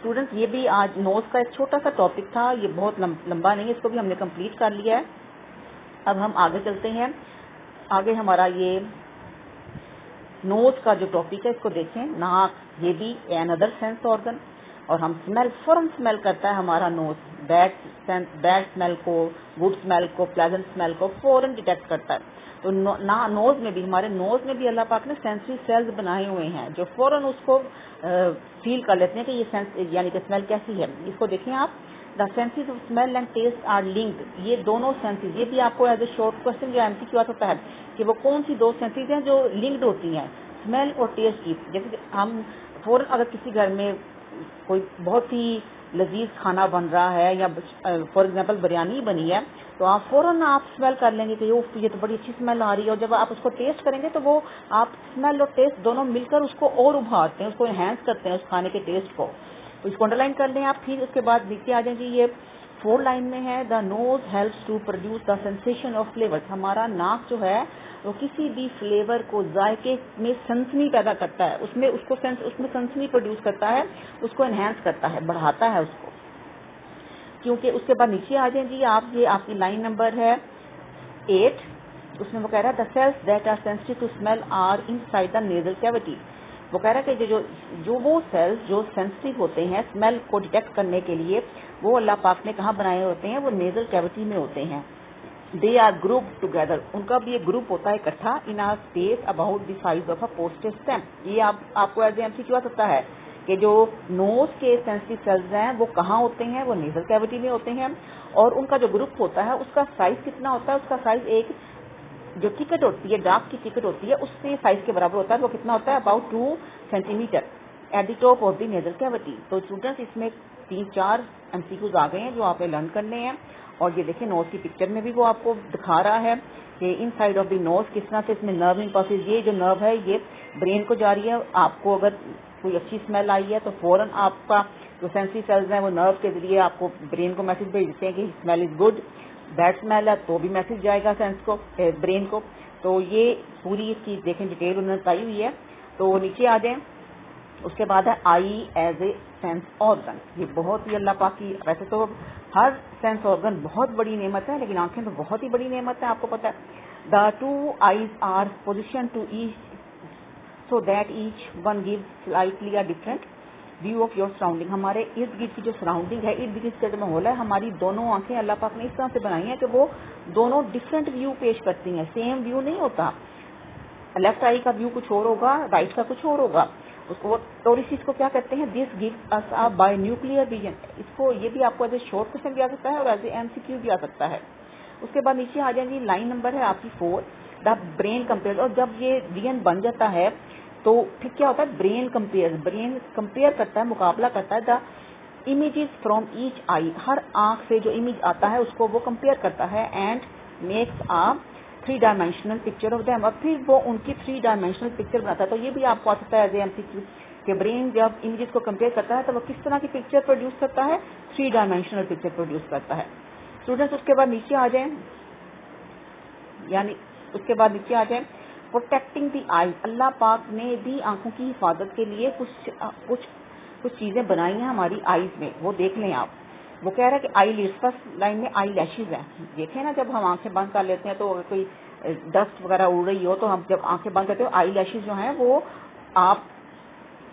Students یہ بھی آج نوز کا ایک چھوٹا سا ٹاپک تھا, یہ بہت لمبا نہیں ہے, اس کو بھی ہم نے کمپلیٹ کر لیا ہے. اب ہم آگے چلتے ہیں. آگے ہمارا یہ نوز کا جو ٹاپک ہے اس کو دیکھیں. ناک یہ بھی another sense organ, اور ہم فوراً اسمیل کرتا ہے ہمارا نوز. بیڈ اسمیل کو, گڈ اسمیل کو, پلیزنٹ اسمیل کو فوراً ڈیٹیکٹ کرتا ہے. تو نوز میں بھی, ہمارے نوز میں بھی اللہ پاک نے سینسری سیلز بنائے ہوئے ہیں جو فوراً اس کو فیل کر لیتے ہیں کہ یہ یعنی کہ اسمیل کیسی ہے. اس کو دیکھیں آپ. The senses of smell and taste are linked. یہ دونوں سینسز, یہ بھی آپ کو ایز اے شارٹ کوشچن یا MCQ آ سکتا ہے کہ وہ کون سی دو سینسز ہیں جو لنکڈ ہوتی ہیں اسمیل اور ٹیسٹ کی. جیسے کہ ہم فوراً اگر کسی گھر میں کوئی بہت ہی لذیذ کھانا بن رہا ہے یا فار ایگزامپل بریانی بنی ہے, تو آپ فوراً آپ اسمیل کر لیں گے کہ یہ تو بڑی اچھی اسمیل آ رہی ہے, اور جب آپ اس کو ٹیسٹ کریں گے تو وہ آپ اسمیل اور ٹیسٹ دونوں مل کر اس کو اور ابھارتے ہیں, اس کو انہینس کرتے ہیں اس کھانے کے ٹیسٹ کو. تو اس کو انڈر لائن کر لیں آپ. پھر اس کے بعد نیچے آ جائیں جی, یہ 4 لائن میں ہے. The nose helps to produce the sensation of flavour. ہمارا ناک جو ہے وہ کسی بھی فلیور کو ذائقے میں سنسنی پیدا کرتا ہے, اس میں سنسنی پروڈیوس کرتا ہے, اس کو انہینس کرتا ہے, بڑھاتا ہے اس کو. کیونکہ اس کے بعد نیچے آ جائیں جی آپ, یہ آپ کی لائن نمبر ہے 8. اس میں وہ کہہ رہا ہے the cells that are sensitive to smell are inside the nasal cavity. وہ کہہ رہا ہے کہ جو وہ سیلز جو سینسٹیو ہوتے ہیں اسمیل کو ڈیٹیکٹ کرنے کے لیے, وہ اللہ پاک نے کہاں بنائے ہوتے ہیں, وہ نیزل کیوٹی میں ہوتے ہیں. They are group together. ان کا بھی ایک گروپ ہوتا ہے اکٹھا. In are space about the size of a postage stamp. یہ آپ کو ایز اے MCQ آ سکتا ہے کہ جو نوز کے سینسٹیو سیلز ہیں وہ کہاں ہوتے ہیں, وہ نیزل کیوٹی میں ہوتے ہیں, اور ان کا جو گروپ ہوتا ہے اس کا سائز کتنا ہوتا ہے, اس کا سائز ایک جو ٹکٹ ہوتی ہے, ڈاک کی ٹکٹ ہوتی ہے, اس سے سائز کے برابر ہوتا ہے. وہ کتنا ہوتا ہے, about 2 centimetre at the top of the nasal cavity. تو اسٹوڈنٹس اس میں 3-4 MCQs آ گئے ہیں جو آپ نے لرن کرنے ہیں. اور یہ دیکھیں نوز کی پکچر میں بھی وہ آپ کو دکھا رہا ہے کہ ان سائڈ آف دی نوز کس طرح سے اس میں نرو پاسز, یہ جو نرو ہے یہ برین کو جا رہی ہے. آپ کو اگر کوئی اچھی اسمیل آئی ہے تو فوراً آپ کا جو سینسری سیلز ہیں وہ نرو کے ذریعے آپ کو برین کو میسج بھیج دیتے ہیں کہ smell is good. Bad smell ہے تو بھی میسج جائے گا سینس کو, برین کو. تو یہ پوری اس کی دیکھیں ڈیٹیل انہوں نے بتائی ہوئی ہے. تو نیچے آ جائیں. اس کے بعد ہے I as a sense organ. یہ بہت ہی اللہ پاک کی, ویسے تو ہر سینس آرگن بہت بڑی نعمت ہے, لیکن آنکھیں تو بہت ہی بڑی نعمت ہے, آپ کو پتا ہے. The 2 eyes are position to each so that each one give slightly a different view of your surrounding. ہمارے ارد گرد کی جو سراؤنڈنگ ہے, ارد گرد کا جو ماحول ہے, ہماری دونوں آنکھیں اللہ پاک نے اس طرح سے بنائی ہیں کہ وہ دونوں ڈفرنٹ ویو پیش کرتی ہیں, سیم ویو نہیں ہوتا. لیفٹ آئی کا ویو کچھ اور ہوگا, رائٹ کا کچھ اور ہوگا. اس کو اور اس چیز کو کیا کہتے ہیں, this gives us a binocular vision. اس کو یہ بھی آپ کو ایز اے شارٹ کوشچن بھی آ سکتا ہے اور ایز اے MCQ بھی آ سکتا ہے. اس کے بعد نیچے آ جائیں گی, لائن نمبر ہے آپ کی 4. The brain compare. اور جب یہ ویژن بن جاتا ہے تو پھر کیا ہوتا ہے, برین کمپیئر کرتا ہے, مقابلہ کرتا ہے. The images from each eye. ہر آنکھ سے جو امیج آتا ہے اس کو وہ کمپیئر کرتا ہے, and makes a 3 dimensional picture of them. اور پھر وہ ان کی 3 ڈائمینشنل پکچر بناتا ہے. تو یہ بھی آپ کو آ سکتا ہے ایز اے MCQ کہ برین جب امیجز کو کمپیئر کرتا ہے تو وہ کس طرح کی پکچر پروڈیوس کرتا ہے, 3 ڈائمینشنل پکچر پروڈیوس کرتا ہے. اسٹوڈنٹس اس کے بعد نیچے آ جائیں, یعنی اس کے بعد نیچے آ جائیں. پروٹیکٹنگ دی آئی. اللہ پاک نے بھی آنکھوں کی حفاظت کے لیے کچھ چیزیں بنائی ہیں ہماری آئیز میں, وہ دیکھ لیں آپ. وہ کہہ رہا ہے کہ آئی لیڈس, فرسٹ لائن میں آئی لیشز ہیں. دیکھیں نا, جب ہم آنکھیں بند کر لیتے ہیں تو اگر کوئی ڈسٹ وغیرہ اڑ رہی ہو تو ہم جب آنکھیں بند کرتے ہیں آئی لیشز جو ہیں وہ آپ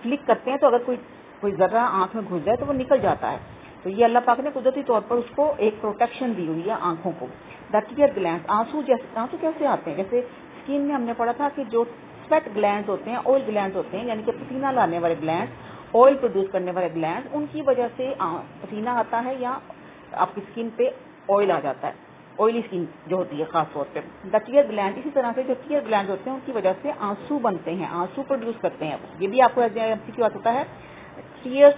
فلک کرتے ہیں, تو اگر کوئی ذرہ آنکھ میں گھس جائے تو وہ نکل جاتا ہے. تو یہ اللہ پاک نے قدرتی طور پر اس کو ایک پروٹیکشن دی ہوئی ہے آنکھوں کو. دا ٹیئر گلینڈ. آنسو کیسے آتے ہیں, جیسے اسکن میں ہم نے پڑھا تھا کہ جو سویٹ گلینڈ ہوتے ہیں, آئل گلینڈ ہوتے ہیں, یعنی کہ پسینہ لانے والے گلینڈ, آئل پروڈیوس کرنے والے گلینڈ, ان کی وجہ سے پسینہ آتا ہے یا آپ کی اسکن پہ آئل آ جاتا ہے, آئلی اسکن جو ہوتی ہے خاص طور پہ. دا ٹیئر گلینڈ. اسی طرح سے جو ٹیئر گلینڈ ہوتے ہیں ان کی وجہ سے آنسو بنتے ہیں, آنسو پروڈیوس کرتے ہیں. یہ بھی آپ کو MCQ آ سکتا ہے. Tear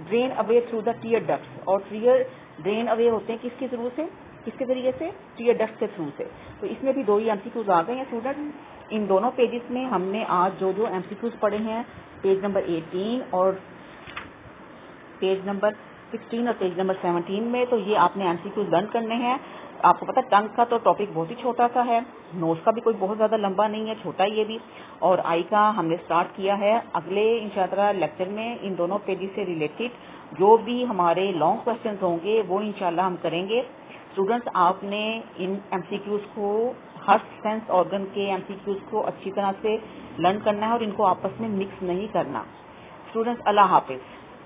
drain away through the tear ducts. اور ٹیئر ڈرین اوے ہوتے ہیں کس کے ذریعے سے, ٹیئر ڈکٹ کے تھرو سے. تو اس میں بھی 2 ہی MCQs آ گئے ہیں اسٹوڈنٹ. ان دونوں پیجز میں ہم نے آج جو MCQs پڑھے ہیں, پیج نمبر 18 اور پیج نمبر 16 اور پیج نمبر 17 میں تو یہ آپ نے ایم سی کیوز لرن کرنے ہیں. آپ کو پتا ٹنگ کا تو ٹاپک بہت ہی چھوٹا سا ہے, نوز کا بھی کوئی بہت زیادہ لمبا نہیں ہے, چھوٹا یہ بھی, اور آئی کا ہم نے سٹارٹ کیا ہے. اگلے انشاءاللہ لیکچر میں ان دونوں پیجز سے ریلیٹڈ جو بھی ہمارے لانگ کوسچنز ہوں گے وہ انشاءاللہ ہم کریں گے. اسٹوڈنٹس آپ نے ان ایم سی کیوز کو, ہر سینس آرگن کے ایم سی کیوز کو اچھی طرح سے لرن کرنا ہے اور ان کو آپس میں مکس نہیں کرنا. اسٹوڈنٹس اللہ حافظ.